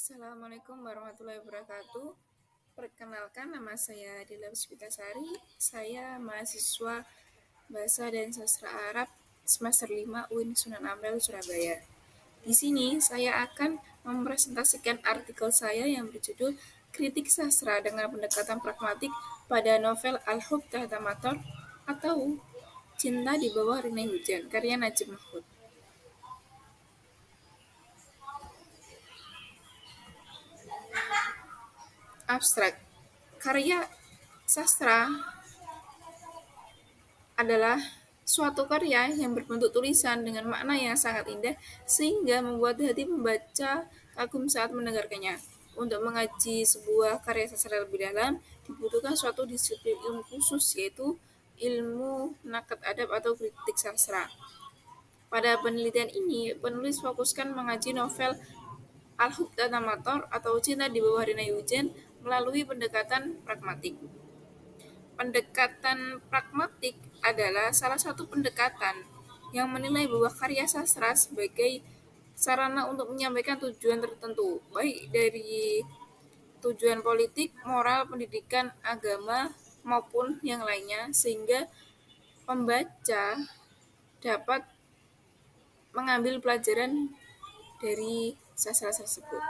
Assalamualaikum warahmatullahi wabarakatuh. Perkenalkan, nama saya Dila Puspitasari. Saya mahasiswa Bahasa dan Sastra Arab semester 5 UIN Sunan Ampel, Surabaya. Di sini saya akan mempresentasikan artikel saya yang berjudul Kritik Sastra dengan Pendekatan Pragmatik pada novel Al-Hub Tahta Mator atau Cinta di Bawah Rinai Hujan, karya Najib Mahfud. Abstrak. Karya sastra adalah suatu karya yang berbentuk tulisan dengan makna yang sangat indah sehingga membuat hati pembaca kagum saat mendengarkannya. Untuk mengaji sebuah karya sastra lebih dalam, dibutuhkan suatu disiplin ilmu khusus, yaitu ilmu nakat adab atau kritik sastra. Pada penelitian ini, penulis fokuskan mengaji novel Al-Hub Tahta Mator atau Cinta di Bawah Rinai Hujan melalui pendekatan pragmatik. Pendekatan pragmatik adalah salah satu pendekatan yang menilai bahwa karya sastra sebagai sarana untuk menyampaikan tujuan tertentu, baik dari tujuan politik, moral, pendidikan, agama, maupun yang lainnya, sehingga pembaca dapat mengambil pelajaran dari sastra tersebut.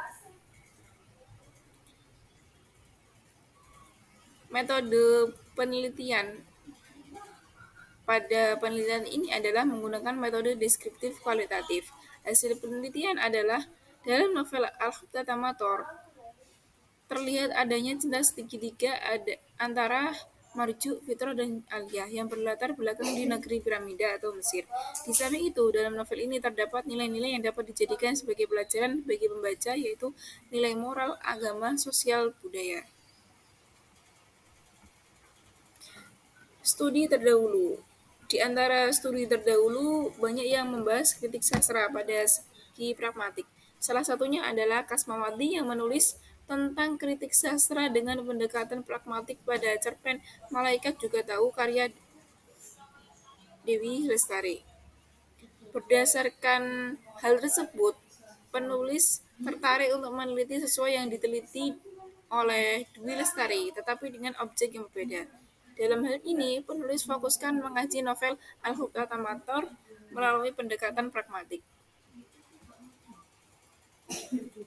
Metode penelitian pada penelitian ini adalah menggunakan metode deskriptif kualitatif. Hasil penelitian adalah dalam novel Al-Hub Tahta Mator terlihat adanya cinta segitiga antara Marjuk, Fitroh, dan Aliyah yang berlatar belakang di negeri piramida atau Mesir. Di samping itu, dalam novel ini terdapat nilai-nilai yang dapat dijadikan sebagai pelajaran bagi pembaca, yaitu nilai moral, agama, sosial, budaya. Studi terdahulu. Di antara studi terdahulu, banyak yang membahas kritik sastra pada segi pragmatik. Salah satunya adalah Kasmawati yang menulis tentang kritik sastra dengan pendekatan pragmatik pada cerpen Malaikat Juga Tahu karya Dewi Lestari. Berdasarkan hal tersebut, penulis tertarik untuk meneliti sesuai yang diteliti oleh Dewi Lestari, tetapi dengan objek yang berbeda. Dalam hal ini, penulis fokuskan mengaji novel Al-Hub Tahta Mator melalui pendekatan pragmatik.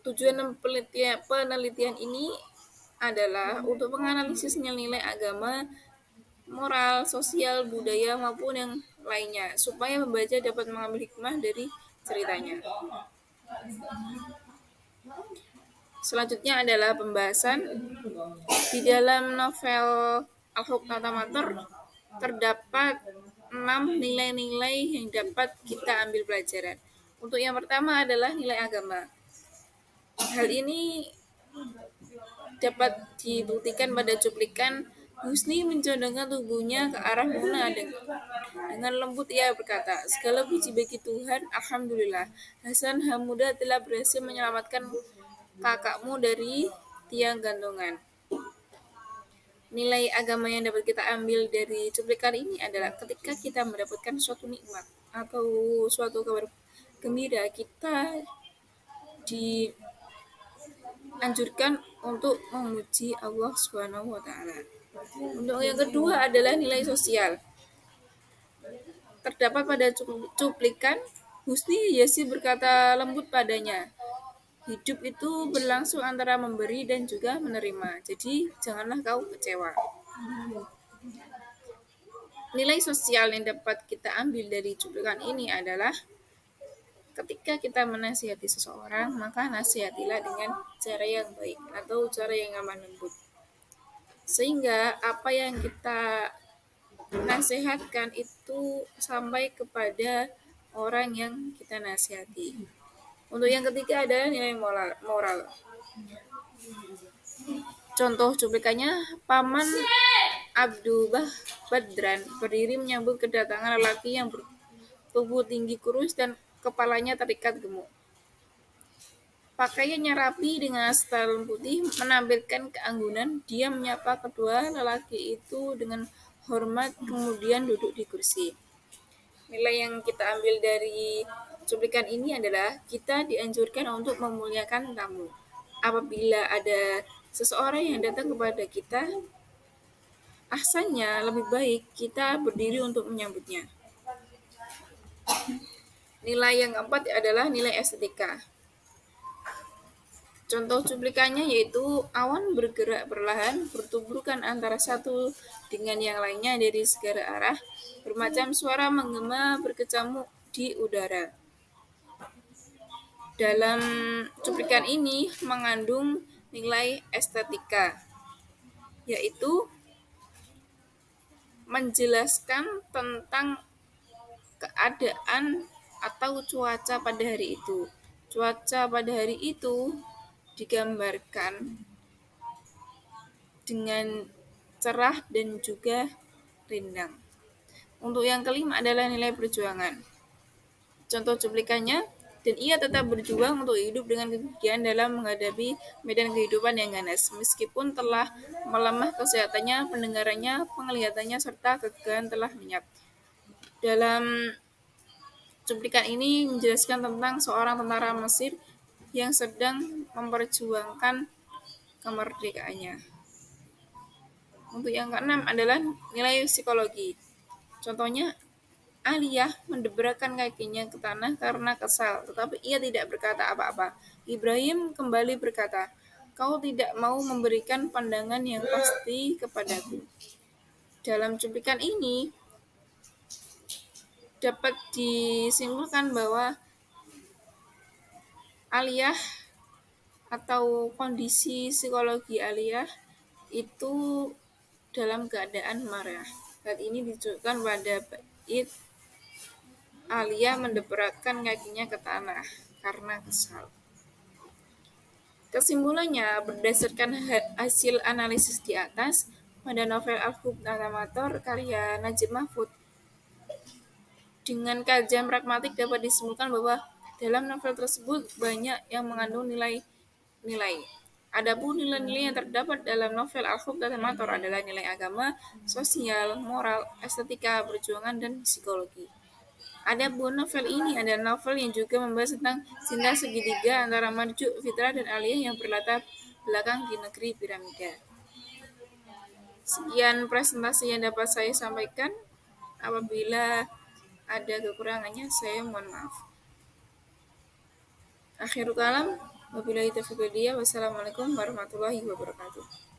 Tujuan penelitian ini adalah untuk menganalisis nilai-nilai agama, moral, sosial, budaya, maupun yang lainnya, supaya pembaca dapat mengambil hikmah dari ceritanya. Selanjutnya adalah pembahasan. Di dalam novel Al-Hub Tahta Mator terdapat 6 nilai-nilai yang dapat kita ambil pelajaran. Untuk yang pertama adalah nilai agama. Hal ini dapat dibuktikan pada cuplikan Husni mencondongkan tubuhnya ke arah Muna dengan lembut ia berkata, "Segala puji bagi Tuhan, Alhamdulillah. Hasan Hamuda telah berhasil menyelamatkan kakakmu dari tiang gantungan." Nilai agama yang dapat kita ambil dari cuplikan ini adalah ketika kita mendapatkan suatu nikmat atau suatu kabar gembira, kita dianjurkan untuk memuji Allah Subhanahu wa taala. Untuk yang kedua adalah nilai sosial. Terdapat pada cuplikan Husni Yasi berkata lembut padanya, "Hidup itu berlangsung antara memberi dan juga menerima. Jadi janganlah kau kecewa." Nilai sosial yang dapat kita ambil dari cuplikan ini adalah ketika kita menasihati seseorang, maka nasihatilah dengan cara yang baik atau cara yang aman lembut. Sehingga apa yang kita nasihatkan itu sampai kepada orang yang kita nasihati. Untuk yang ketiga adalah nilai moral. Contoh cuplikannya, Paman Abdullah Badran berdiri menyambut kedatangan lelaki yang bertubuh tinggi kurus dan kepalanya terikat gemuk. Pakaiannya rapi dengan setelan putih menampilkan keanggunan. Dia menyapa kedua lelaki itu dengan hormat, kemudian duduk di kursi. Nilai yang kita ambil dari cuplikan ini adalah kita dianjurkan untuk memuliakan tamu. apabila ada seseorang yang datang kepada kita, ahsannya lebih baik kita berdiri untuk menyambutnya. Nilai yang keempat adalah nilai estetika. Contoh cuplikannya yaitu awan bergerak perlahan, bertuburkan antara satu dengan yang lainnya dari segala arah, bermacam suara menggema berkecamuk di udara. Dalam cuplikan ini mengandung nilai estetika, yaitu menjelaskan tentang keadaan atau cuaca pada hari itu. Cuaca pada hari itu digambarkan dengan cerah dan juga rindang. Untuk yang kelima adalah nilai perjuangan. Contoh cuplikannya, dan ia tetap berjuang untuk hidup dengan kegigihan dalam menghadapi medan kehidupan yang ganas. Meskipun telah melemah kesehatannya, pendengarannya, penglihatannya, serta kegagalan telah lenyap. Dalam cuplikan ini menjelaskan tentang seorang tentara Mesir yang sedang memperjuangkan kemerdekaannya. Untuk yang keenam adalah nilai psikologi. Contohnya, Aliyah mendebrakkan kakinya ke tanah karena kesal, tetapi ia tidak berkata apa-apa. Ibrahim kembali berkata, "Kau tidak mau memberikan pandangan yang pasti kepadaku." Dalam cuplikan ini dapat disimpulkan bahwa Aliyah atau kondisi psikologi Aliyah itu dalam keadaan marah. Hal ini ditujukan pada bait Aliyah mendebrakkan kakinya ke tanah karena kesal. Kesimpulannya, berdasarkan hasil analisis di atas, pada novel Al-Hub Natamator karya Najib Mahfud, dengan kajian pragmatik dapat disimpulkan bahwa dalam novel tersebut banyak yang mengandung nilai. Adapun nilai-nilai yang terdapat dalam novel Al-Hub Natamator adalah nilai agama, sosial, moral, estetika, perjuangan, dan psikologi. Adapun novel ini adalah novel yang juga membahas tentang cinta segitiga antara Marjuk, Fitra, dan Aliyah yang berlatar belakang di negeri piramida. Sekian presentasi yang dapat saya sampaikan. Apabila ada kekurangannya, saya mohon maaf. Akhirul kalam, wabillahi taufiq wal hidayah. Wassalamualaikum warahmatullahi wabarakatuh.